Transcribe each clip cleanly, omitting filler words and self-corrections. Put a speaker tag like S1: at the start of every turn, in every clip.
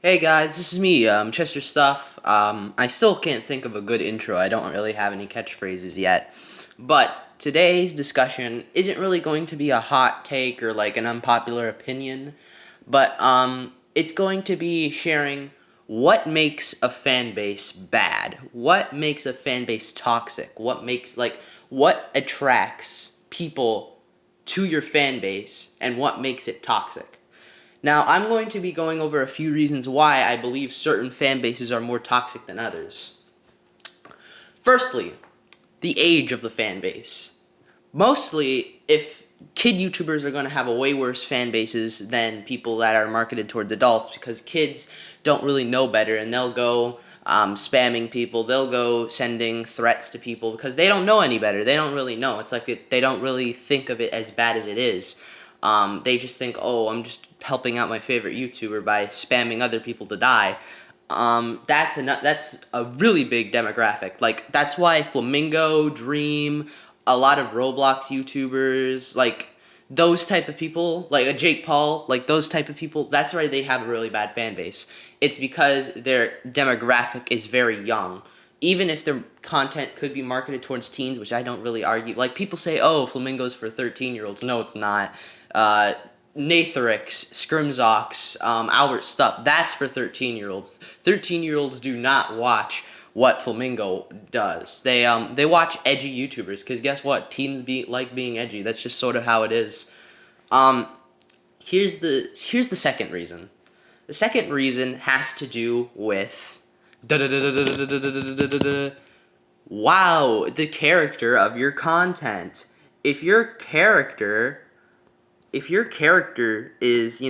S1: Hey guys, this is me, Chester Stuff. I still can't think of a good intro. I don't really have any catchphrases yet. But today's discussion isn't really going to be a hot take or like an unpopular opinion, but it's going to be sharing what makes a fan base bad, what makes a fan base toxic, what attracts people to your fan base, and what makes it toxic. Now, I'm going to be going over a few reasons why I believe certain fan bases are more toxic than others. Firstly, the age of the fan base. Mostly, if kid YouTubers are going to have a way worse fan bases than people that are marketed towards adults because kids don't really know better and they'll go spamming people, they'll go sending threats to people because they don't know any better. They don't really know. It's like they don't really think of it as bad as it is. They just think, oh, I'm just helping out my favorite YouTuber by spamming other people to die. That's a really big demographic. Like that's why Flamingo, Dream, a lot of Roblox YouTubers, like those type of people, like a Jake Paul, like those type of people, that's why they have a really bad fan base. It's because their demographic is very young. Even if their content could be marketed towards teens, which I don't really argue. Like people say, oh, Flamingo's for 13-year-olds. No, it's not. Uh, Nathrix, Scrimzox, Albert Stupp, that's for 13-year-olds. 13-year-olds do not watch what Flamingo does. They watch edgy YouTubers because guess what? Teens like being edgy. That's just sort of how it is. Um, here's the second reason. The second reason has to do with wow, the character of your content. If your character if your character is,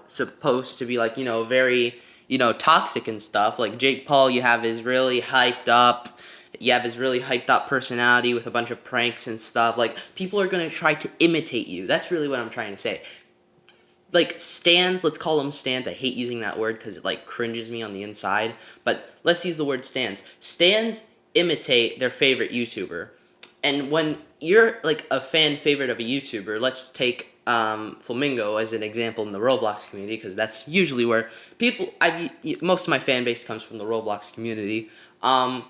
S1: supposed to be like, very, toxic and stuff, like Jake Paul, you have his really hyped up personality with a bunch of pranks and stuff. Like, people are going to try to imitate you. That's really what I'm trying to say. Like, stans, let's call them stans. I hate using that word because it, like, cringes me on the inside. But let's use the word stans. Stans imitate their favorite YouTuber. And when you're like a fan favorite of a YouTuber, let's take Flamingo as an example in the Roblox community because that's usually where most of my fan base comes from the Roblox community. I'm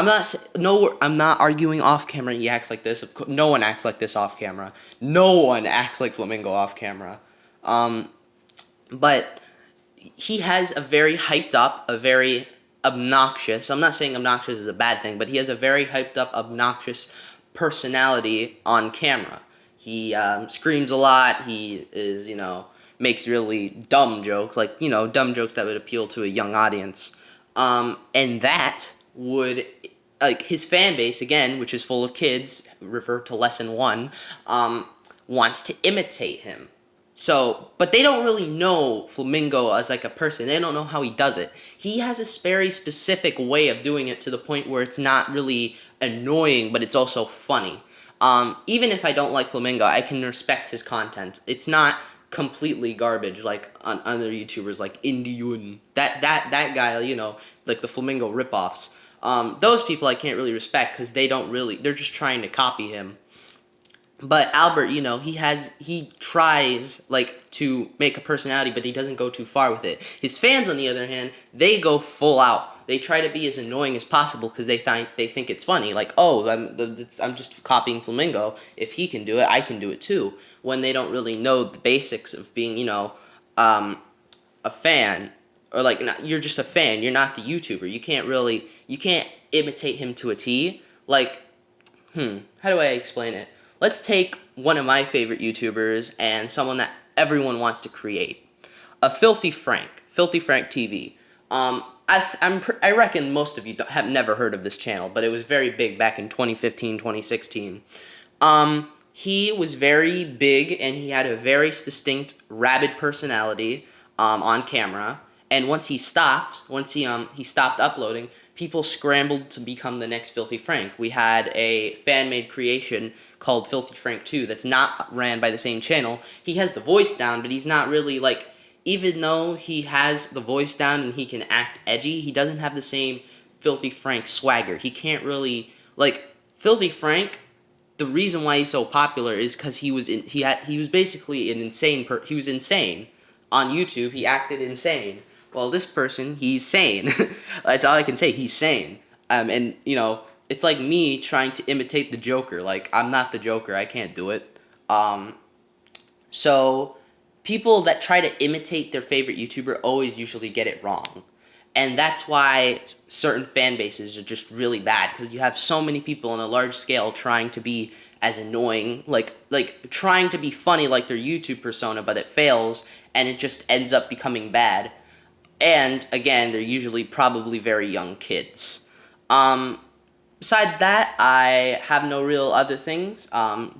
S1: not arguing off camera. He acts like this. No one acts like this off camera. No one acts like Flamingo off camera. But he has a very hyped up, a very obnoxious. I'm not saying obnoxious is a bad thing, but he has a very hyped up, obnoxious personality on camera. He screams a lot. He is, makes really dumb jokes, like, dumb jokes that would appeal to a young audience. And that would, like, his fan base, again, which is full of kids, refer to lesson one, wants to imitate him. So, but they don't really know Flamingo as like a person. They don't know how he does it. He has a very specific way of doing it to the point where it's not really annoying, but it's also funny. Even if I don't like Flamingo, I can respect his content. It's not completely garbage like on other YouTubers like Indiyun. That guy, like the Flamingo ripoffs. Those people I can't really respect because they're just trying to copy him. But Albert, he tries like to make a personality, but he doesn't go too far with it. His fans, on the other hand, they go full out. They try to be as annoying as possible because they think it's funny. Like, oh, I'm just copying Flamingo. If he can do it, I can do it too. When they don't really know the basics of being, a fan, or like you're just a fan. You're not the YouTuber. You can't imitate him to a T. Like, how do I explain it? Let's take one of my favorite YouTubers and someone that everyone wants to create. A Filthy Frank TV. I reckon most of you have never heard of this channel, but it was very big back in 2015, 2016. He was very big and he had a very distinct rabid personality on camera. And once he stopped uploading, people scrambled to become the next Filthy Frank. We had a fan-made creation called Filthy Frank 2 that's not ran by the same channel. He has the voice down, but he's not really, like, even though he has the voice down and he can act edgy, he doesn't have the same Filthy Frank swagger. He can't really, like, Filthy Frank, the reason why he's so popular is because he was basically an insane he was insane on YouTube. He acted insane. Well, this person, he's sane. That's all I can say. He's sane. And it's like me trying to imitate the Joker. Like, I'm not the Joker. I can't do it. So people that try to imitate their favorite YouTuber always usually get it wrong. And that's why certain fan bases are just really bad, because you have so many people on a large scale trying to be as annoying, like trying to be funny like their YouTube persona, but it fails and it just ends up becoming bad. And again, they're usually probably very young kids. Besides that, I have no real other things.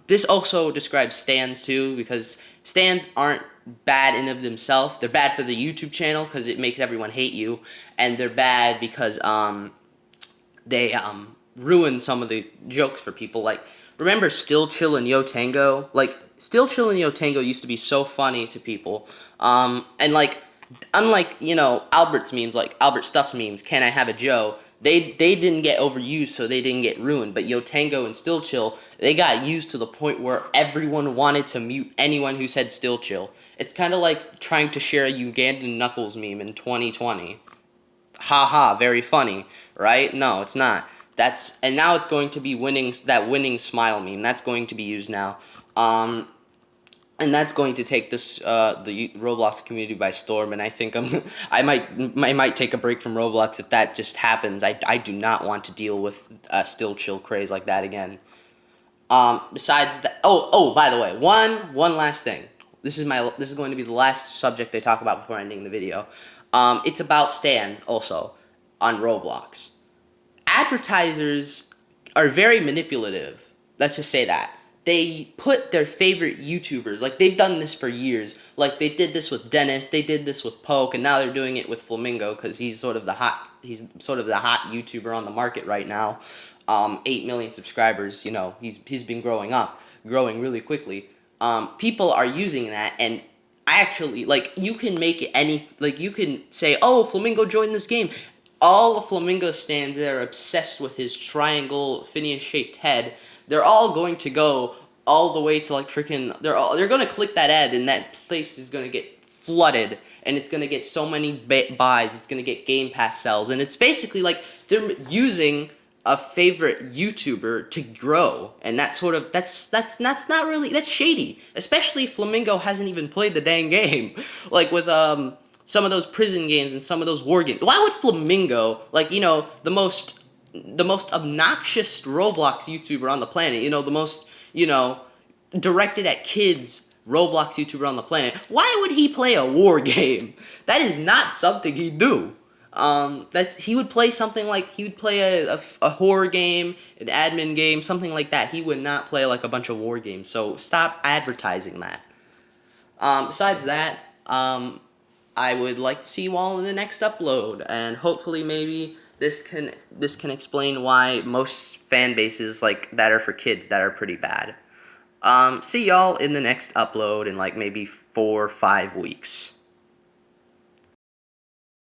S1: This also describes stands too, because stands aren't bad in of themselves. They're bad for the YouTube channel because it makes everyone hate you, and they're bad because they ruin some of the jokes for people. Like, remember Still Chill and Yo Tango? Like, Still Chill and Yo Tango used to be so funny to people. And like, unlike, Albert's memes, like Albert Stuff's memes, Can I Have a Joe? They didn't get overused, so they didn't get ruined. But Yo Tango and Still Chill, they got used to the point where everyone wanted to mute anyone who said Still Chill. It's kind of like trying to share a Ugandan Knuckles meme in 2020. Haha, very funny, right? No, it's not. And now it's going to be that winning smile meme. That's going to be used now. And that's going to take the Roblox community by storm. And I think I might take a break from Roblox if that just happens. I do not want to deal with Still Chill craze like that again. Besides that, by the way, one last thing. This is going to be the last subject I talk about before ending the video. It's about stands also on Roblox. Advertisers are very manipulative. Let's just say that. They put their favorite YouTubers, like they've done this for years. Like they did this with Dennis, they did this with Poke, and now they're doing it with Flamingo because he's sort of the hot YouTuber on the market right now. 8 million subscribers. He's been growing really quickly. People are using that, and actually, you can make it you can say, oh, Flamingo joined this game. All the Flamingo stands that are obsessed with his triangle Phineas-shaped head, they're all going to go all the way to they're going to click that ad, and that place is going to get flooded, and it's going to get so many buys, it's going to get Game Pass sales, and it's basically like they're using a favorite YouTuber to grow, and that's not really, that's shady, especially if Flamingo hasn't even played the dang game, like with some of those prison games and some of those war games. Why would Flamingo, the most obnoxious Roblox YouTuber on the planet, the most, directed at kids Roblox YouTuber on the planet, why would he play a war game? That is not something he'd do. He would play something like, he would play a horror game, an admin game, something like that. He would not play like a bunch of war games, so stop advertising that. Besides that, I would like to see you all in the next upload, and hopefully maybe this can explain why most fan bases that are for kids that are pretty bad. See y'all in the next upload in maybe 4 or 5 weeks.